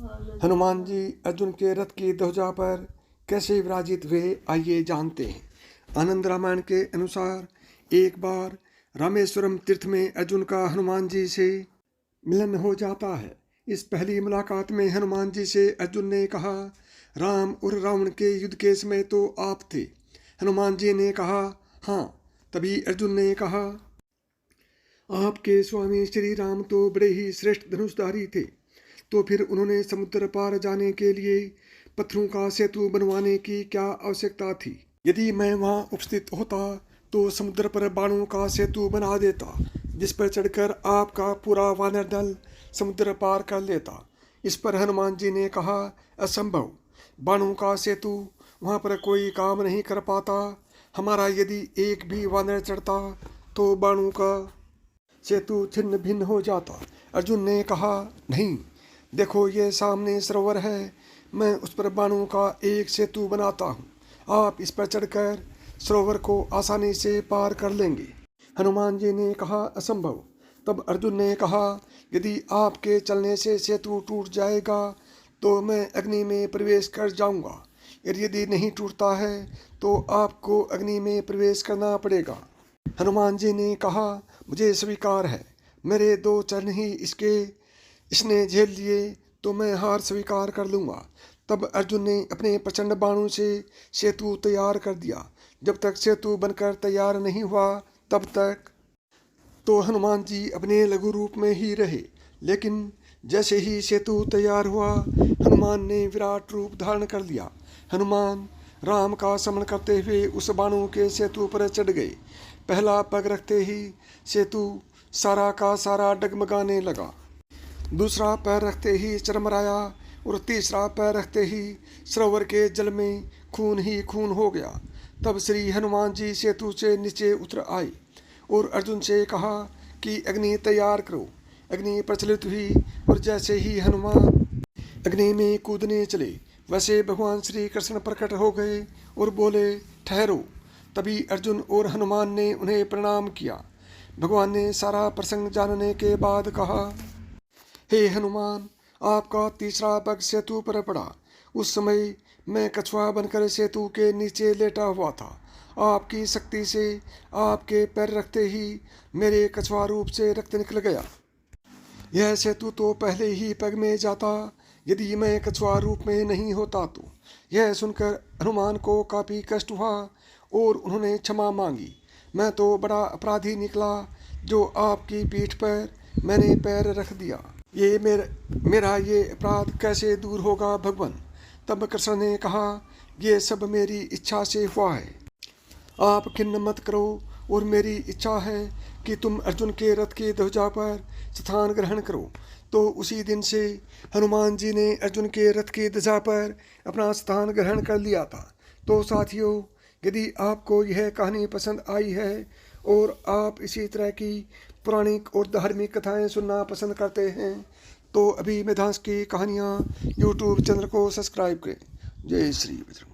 हनुमान जी अर्जुन के रथ की ध्वजा पर कैसे विराजित हुए, आइए जानते हैं। आनंद रामायण के अनुसार एक बार रामेश्वरम तीर्थ में अर्जुन का हनुमान जी से मिलन हो जाता है। इस पहली मुलाकात में हनुमान जी से अर्जुन ने कहा, राम और रावण के युद्ध के समय तो आप थे। हनुमान जी ने कहा, हाँ। तभी अर्जुन ने कहा, आपके स्वामी श्री राम तो बड़े ही श्रेष्ठ धनुषधारी थे, तो फिर उन्होंने समुद्र पार जाने के लिए पत्थरों का सेतु बनवाने की क्या आवश्यकता थी? यदि मैं वहां उपस्थित होता तो समुद्र पर बाणों का सेतु बना देता, जिस पर चढ़कर आपका पूरा वानर दल समुद्र पार कर लेता। इस पर हनुमान जी ने कहा, असंभव, बाणों का सेतु वहां पर कोई काम नहीं कर पाता। हमारा यदि एक भी वानर चढ़ता तो बाणों का सेतु छिन्न भिन्न हो जाता। अर्जुन ने कहा, नहीं, देखो ये सामने सरोवर है, मैं उस पर बाणों का एक सेतु बनाता हूँ। आप इस पर चढ़कर सरोवर को आसानी से पार कर लेंगे। हनुमान जी ने कहा, असंभव। तब अर्जुन ने कहा, यदि आपके चलने से सेतु टूट जाएगा तो मैं अग्नि में प्रवेश कर जाऊंगा, और यदि नहीं टूटता है तो आपको अग्नि में प्रवेश करना पड़ेगा। हनुमान जी ने कहा, मुझे स्वीकार है, मेरे 2 चरण ही इसने झेल लिए तो मैं हार स्वीकार कर लूँगा। तब अर्जुन ने अपने प्रचंड बाणों से सेतु तैयार कर दिया। जब तक सेतु बनकर तैयार नहीं हुआ तब तक तो हनुमान जी अपने लघु रूप में ही रहे, लेकिन जैसे ही सेतु तैयार हुआ हनुमान ने विराट रूप धारण कर लिया। हनुमान राम का समन करते हुए उस बाणों के सेतु पर चढ़ गए। पहला पग रखते ही सेतु सारा का सारा डगमगाने लगा, दूसरा पैर रखते ही चरमराया, और तीसरा पैर रखते ही सरोवर के जल में खून ही खून हो गया। तब श्री हनुमान जी सेतु से नीचे उतर आए और अर्जुन से कहा कि अग्नि तैयार करो। अग्नि प्रचलित हुई और जैसे ही हनुमान अग्नि में कूदने चले वैसे भगवान श्री कृष्ण प्रकट हो गए और बोले, ठहरो। तभी अर्जुन और हनुमान ने उन्हें प्रणाम किया। भगवान ने सारा प्रसंग जानने के बाद कहा, हे हनुमान, आपका तीसरा पग सेतु पर पड़ा। उस समय मैं कछुआ बनकर सेतु के नीचे लेटा हुआ था। आपकी शक्ति से आपके पैर रखते ही मेरे कछुआ रूप से रक्त निकल गया। यह सेतु तो पहले ही पग में जाता यदि मैं कछुआ रूप में नहीं होता तो। यह सुनकर हनुमान को काफ़ी कष्ट हुआ और उन्होंने क्षमा मांगी। मैं तो बड़ा अपराधी निकला जो आपकी पीठ पर मैंने पैर रख दिया। ये मेरा ये अपराध कैसे दूर होगा भगवान? तब कृष्ण ने कहा, ये सब मेरी इच्छा से हुआ है, आप खिन्न मत करो। और मेरी इच्छा है कि तुम अर्जुन के रथ की ध्वजा पर स्थान ग्रहण करो। तो उसी दिन से हनुमान जी ने अर्जुन के रथ की ध्वजा पर अपना स्थान ग्रहण कर लिया था। तो साथियों, यदि आपको यह कहानी पसंद आई है और आप इसी तरह की पौराणिक और धार्मिक कथाएं सुनना पसंद करते हैं तो अभी मेधांश की कहानियाँ यूट्यूब चैनल को सब्सक्राइब करें। जय श्री बजरंग।